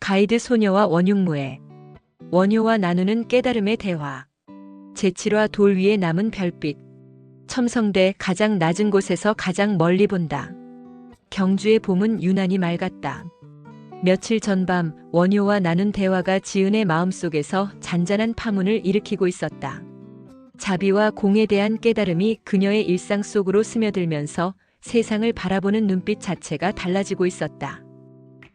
가이드 소녀와 원흉무애. 원효와 나누는 깨달음의 대화. 제7화 돌 위에 남은 별빛. 첨성대 가장 낮은 곳에서 가장 멀리 본다. 경주의 봄은 유난히 맑았다. 며칠 전 밤 원효와 나눈 대화가 지은의 마음속에서 잔잔한 파문을 일으키고 있었다. 자비와 공에 대한 깨달음이 그녀의 일상 속으로 스며들면서 세상을 바라보는 눈빛 자체가 달라지고 있었다.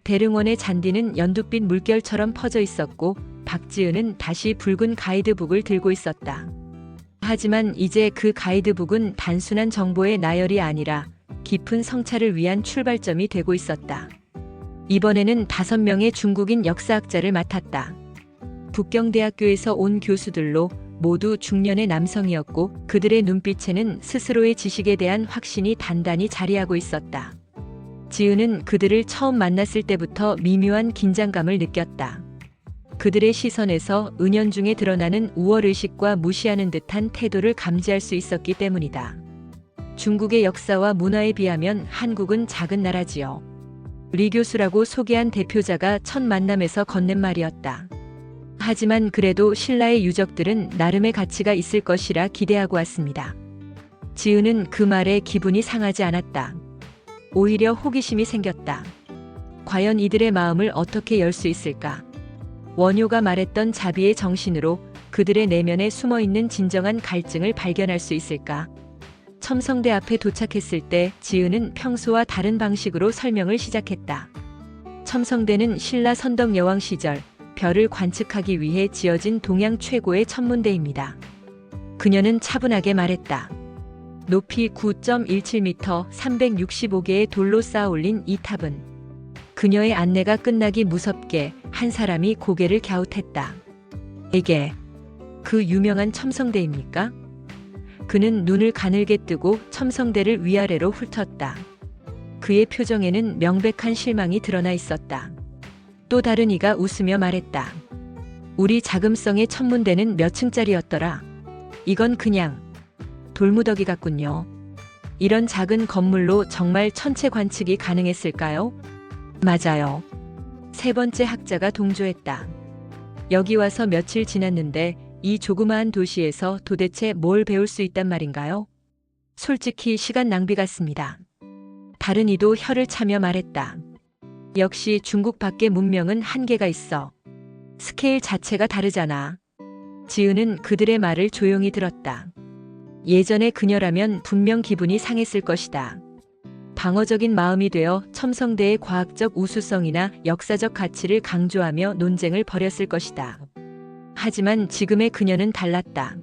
대릉원의 잔디는 연두빛 물결처럼 퍼져 있었고 박지은은 다시 붉은 가이드북을 들고 있었다. 하지만 이제 그 가이드북은 단순한 정보의 나열이 아니라 깊은 성찰을 위한 출발점이 되고 있었다. 이번에는 5명의 중국인 역사학자를 맡았다. 북경대학교에서 온 교수들로 모두 중년의 남성이었고 그들의 눈빛에는 스스로의 지식에 대한 확신이 단단히 자리하고 있었다. 지은은 그들을 처음 만났을 때부터 미묘한 긴장감을 느꼈다. 그들의 시선에서 은연중에 드러나는 우월의식과 무시하는 듯한 태도를 감지할 수 있었기 때문이다. 중국의 역사와 문화에 비하면 한국은 작은 나라지요. 리 교수라고 소개한 대표자가 첫 만남에서 건넨 말이었다. 하지만 그래도 신라의 유적들은 나름의 가치가 있을 것이라 기대하고 왔습니다. 지은은 그 말에 기분이 상하지 않았다. 오히려 호기심이 생겼다. 과연 이들의 마음을 어떻게 열 수 있을까? 원효가 말했던 자비의 정신으로 그들의 내면에 숨어있는 진정한 갈증을 발견할 수 있을까? 첨성대 앞에 도착했을 때 지은은 평소와 다른 방식으로 설명을 시작했다. 첨성대는 신라 선덕 여왕 시절 별을 관측하기 위해 지어진 동양 최고의 천문대입니다. 그녀는 차분하게 말했다. 높이 9.17m, 365개의 돌로 쌓아 올린 이 탑은 그녀의 안내가 끝나기 무섭게 한 사람이 고개를 갸웃했다. 이게 그 유명한 첨성대입니까? 그는 눈을 가늘게 뜨고 첨성대를 위아래로 훑었다. 그의 표정에는 명백한 실망이 드러나 있었다. 또 다른 이가 웃으며 말했다. 우리 자금성의 천문대는 몇 층짜리였더라. 이건 그냥 돌무더기 같군요. 이런 작은 건물로 정말 천체 관측이 가능했을까요? 맞아요. 세 번째 학자가 동조했다. 여기 와서 며칠 지났는데 이 조그마한 도시에서 도대체 뭘 배울 수 있단 말인가요? 솔직히 시간 낭비 같습니다. 다른 이도 혀를 차며 말했다. 역시 중국 밖의 문명은 한계가 있어. 스케일 자체가 다르잖아. 지은은 그들의 말을 조용히 들었다. 예전의 그녀라면 분명 기분이 상했을 것이다. 방어적인 마음이 되어 첨성대의 과학적 우수성이나 역사적 가치를 강조하며 논쟁을 벌였을 것이다. 하지만 지금의 그녀는 달랐다.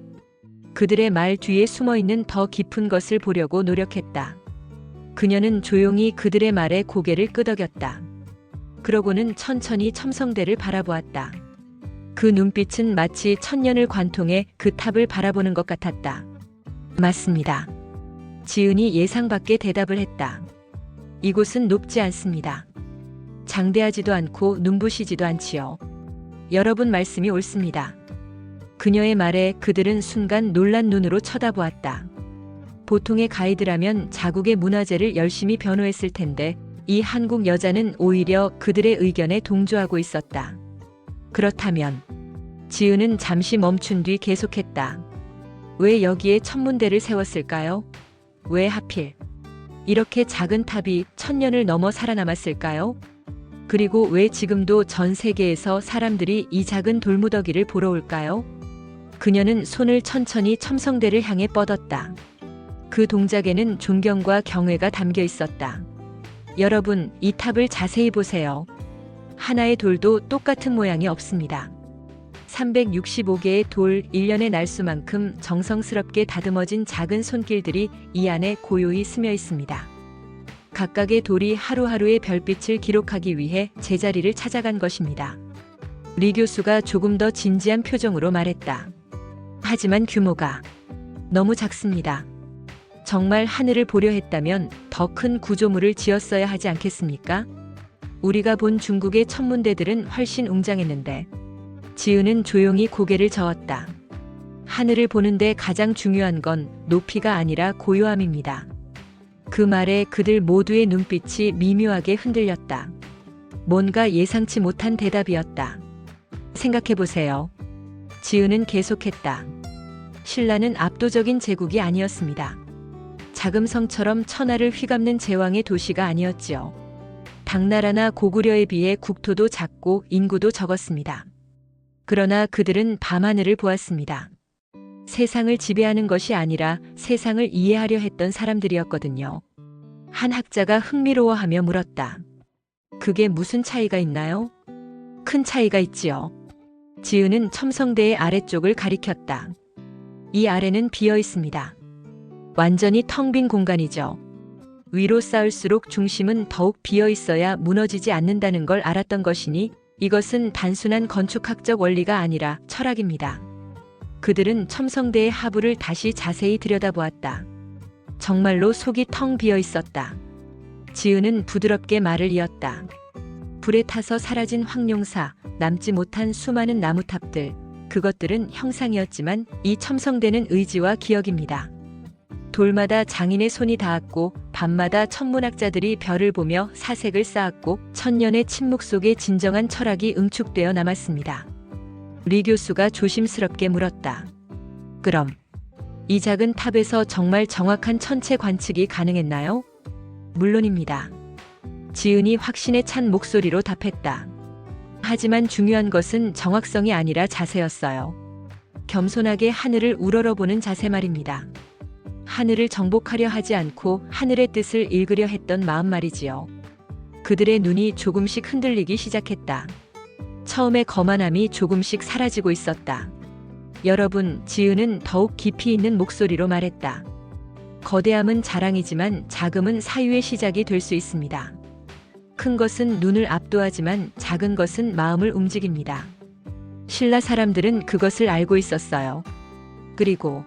그들의 말 뒤에 숨어있는 더 깊은 것을 보려고 노력했다. 그녀는 조용히 그들의 말에 고개를 끄덕였다. 그러고는 천천히 첨성대를 바라보았다. 그 눈빛은 마치 천년을 관통해 그 탑을 바라보는 것 같았다. 맞습니다. 지은이 예상 밖의 대답을 했다. 이곳은 높지 않습니다. 장대하지도 않고 눈부시지도 않지요. 여러분 말씀이 옳습니다. 그녀의 말에 그들은 순간 놀란 눈으로 쳐다보았다. 보통의 가이드라면 자국의 문화재를 열심히 변호했을 텐데 이 한국 여자는 오히려 그들의 의견에 동조하고 있었다. 그렇다면 지은은 잠시 멈춘 뒤 계속했다. 왜 여기에 천문대를 세웠을까요? 왜 하필 이렇게 작은 탑이 1000년을 넘어 살아남았을까요? 그리고 왜 지금도 전 세계에서 사람들이 이 작은 돌무더기를 보러 올까요? 그녀는 손을 천천히 첨성대를 향해 뻗었다. 그 동작에는 존경과 경외가 담겨 있었다. 여러분, 이 탑을 자세히 보세요. 하나의 돌도 똑같은 모양이 없습니다. 365개의 돌, 1년의 날수만큼 정성스럽게 다듬어진 작은 손길들이 이 안에 고요히 스며 있습니다. 각각의 돌이 하루하루의 별빛을 기록하기 위해 제자리를 찾아간 것입니다. 리 교수가 조금 더 진지한 표정으로 말했다. 하지만 규모가 너무 작습니다. 정말 하늘을 보려 했다면 더 큰 구조물을 지었어야 하지 않겠습니까? 우리가 본 중국의 천문대들은 훨씬 웅장했는데. 지은은 조용히 고개를 저었다. 하늘을 보는데 가장 중요한 건 높이가 아니라 고요함입니다. 그 말에 그들 모두의 눈빛이 미묘하게 흔들렸다. 뭔가 예상치 못한 대답이었다. 생각해보세요. 지은은 계속했다. 신라는 압도적인 제국이 아니었습니다. 자금성처럼 천하를 휘감는 제왕의 도시가 아니었지요. 당나라나 고구려에 비해 국토도 작고 인구도 적었습니다. 그러나 그들은 밤하늘을 보았습니다. 세상을 지배하는 것이 아니라 세상을 이해하려 했던 사람들이었거든요. 한 학자가 흥미로워하며 물었다. 그게 무슨 차이가 있나요? 큰 차이가 있지요. 지은은 첨성대의 아래쪽을 가리켰다. 이 아래는 비어 있습니다. 완전히 텅 빈 공간이죠. 위로 쌓을수록 중심은 더욱 비어 있어야 무너지지 않는다는 걸 알았던 것이니 이것은 단순한 건축학적 원리가 아니라 철학입니다. 그들은 첨성대의 하부를 다시 자세히 들여다보았다. 정말로 속이 텅 비어 있었다. 지은은 부드럽게 말을 이었다. 불에 타서 사라진 황룡사, 남지 못한 수많은 나무탑들, 그것들은 형상이었지만 이 첨성대는 의지와 기억입니다. 돌마다 장인의 손이 닿았고 밤마다 천문학자들이 별을 보며 사색을 쌓았고 천년의 침묵 속에 진정한 철학이 응축되어 남았습니다. 리 교수가 조심스럽게 물었다. 그럼 이 작은 탑에서 정말 정확한 천체 관측이 가능했나요? 물론입니다. 지은이 확신에 찬 목소리로 답했다. 하지만 중요한 것은 정확성이 아니라 자세였어요. 겸손하게 하늘을 우러러보는 자세 말입니다. 하늘을 정복하려 하지 않고 하늘의 뜻을 읽으려 했던 마음 말이지요. 그들의 눈이 조금씩 흔들리기 시작했다. 처음의 거만함이 조금씩 사라지고 있었다. 여러분, 지은은 더욱 깊이 있는 목소리로 말했다. 거대함은 자랑이지만 작음은 사유의 시작이 될 수 있습니다. 큰 것은 눈을 압도하지만 작은 것은 마음을 움직입니다. 신라 사람들은 그것을 알고 있었어요. 그리고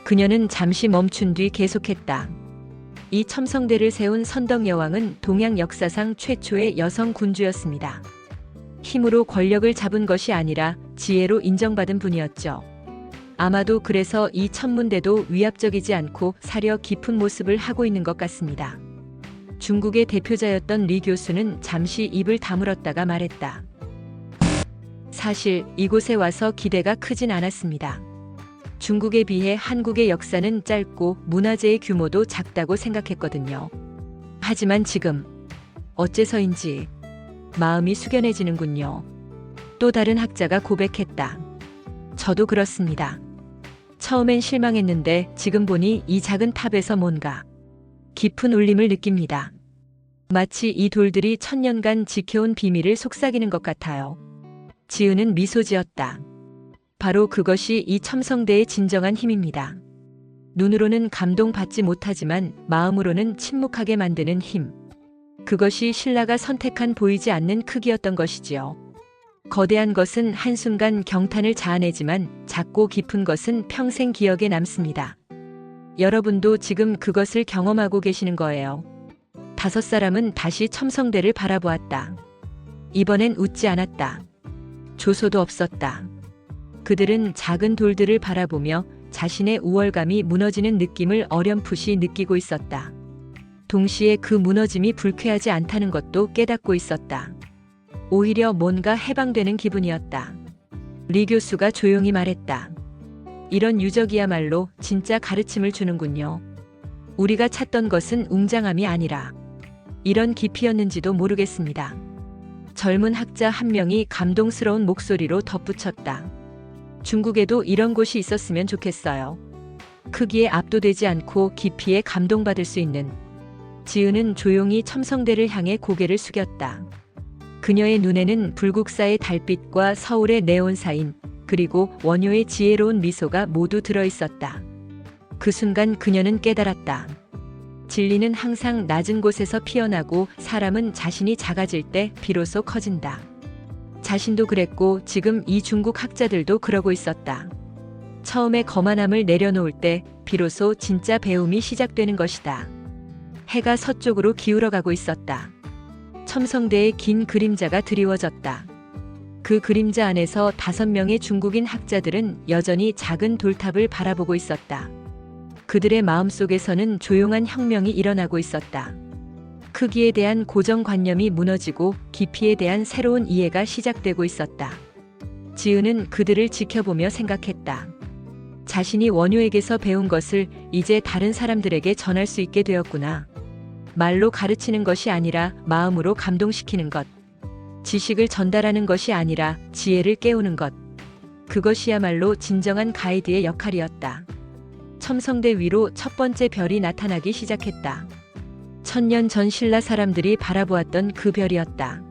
그녀는 잠시 멈춘 뒤 계속했다. 이 첨성대를 세운 선덕 여왕은 동양 역사상 최초의 여성 군주였습니다. 힘으로 권력을 잡은 것이 아니라 지혜로 인정받은 분이었죠. 아마도 그래서 이 천문대도 위압적이지 않고 사려 깊은 모습을 하고 있는 것 같습니다. 중국의 대표자였던 리 교수는 잠시 입을 다물었다가 말했다. 사실 이곳에 와서 기대가 크진 않았습니다. 중국에 비해 한국의 역사는 짧고 문화재의 규모도 작다고 생각했거든요. 하지만 지금 어째서인지 마음이 숙연해지는군요. 또 다른 학자가 고백했다. 저도 그렇습니다. 처음엔 실망했는데 지금 보니 이 작은 탑에서 뭔가 깊은 울림을 느낍니다. 마치 이 돌들이 천년간 지켜온 비밀을 속삭이는 것 같아요. 지은은 미소 지었다. 바로 그것이 이 첨성대의 진정한 힘입니다. 눈으로는 감동받지 못하지만 마음으로는 침묵하게 만드는 힘. 그것이 신라가 선택한 보이지 않는 크기였던 것이지요. 거대한 것은 한순간 경탄을 자아내지만 작고 깊은 것은 평생 기억에 남습니다. 여러분도 지금 그것을 경험하고 계시는 거예요. 5사람은 다시 첨성대를 바라보았다. 이번엔 웃지 않았다. 조소도 없었다. 그들은 작은 돌들을 바라보며 자신의 우월감이 무너지는 느낌을 어렴풋이 느끼고 있었다. 동시에 그 무너짐이 불쾌하지 않다는 것도 깨닫고 있었다. 오히려 뭔가 해방되는 기분이었다. 리 교수가 조용히 말했다. 이런 유적이야말로 진짜 가르침을 주는군요. 우리가 찾던 것은 웅장함이 아니라 이런 깊이였는지도 모르겠습니다. 젊은 학자 한 명이 감동스러운 목소리로 덧붙였다. 중국에도 이런 곳이 있었으면 좋겠어요. 크기에 압도되지 않고 깊이에 감동받을 수 있는. 지은은 조용히 첨성대를 향해 고개를 숙였다. 그녀의 눈에는 불국사의 달빛과 서울의 네온사인 그리고 원효의 지혜로운 미소가 모두 들어있었다. 그 순간 그녀는 깨달았다. 진리는 항상 낮은 곳에서 피어나고 사람은 자신이 작아질 때 비로소 커진다. 자신도 그랬고 지금 이 중국 학자들도 그러고 있었다. 처음에 거만함을 내려놓을 때 비로소 진짜 배움이 시작되는 것이다. 해가 서쪽으로 기울어가고 있었다. 첨성대의 긴 그림자가 드리워졌다. 그 그림자 안에서 5명의 중국인 학자들은 여전히 작은 돌탑을 바라보고 있었다. 그들의 마음속에서는 조용한 혁명이 일어나고 있었다. 크기에 대한 고정관념이 무너지고 깊이에 대한 새로운 이해가 시작되고 있었다. 지은은 그들을 지켜보며 생각했다. 자신이 원효에게서 배운 것을 이제 다른 사람들에게 전할 수 있게 되었구나. 말로 가르치는 것이 아니라 마음으로 감동시키는 것. 지식을 전달하는 것이 아니라 지혜를 깨우는 것. 그것이야말로 진정한 가이드의 역할이었다. 첨성대 위로 첫 번째 별이 나타나기 시작했다. 1000년 전 신라 사람들이 바라보았던 그 별이었다.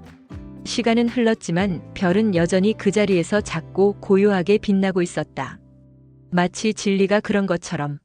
시간은 흘렀지만 별은 여전히 그 자리에서 작고 고요하게 빛나고 있었다. 마치 진리가 그런 것처럼.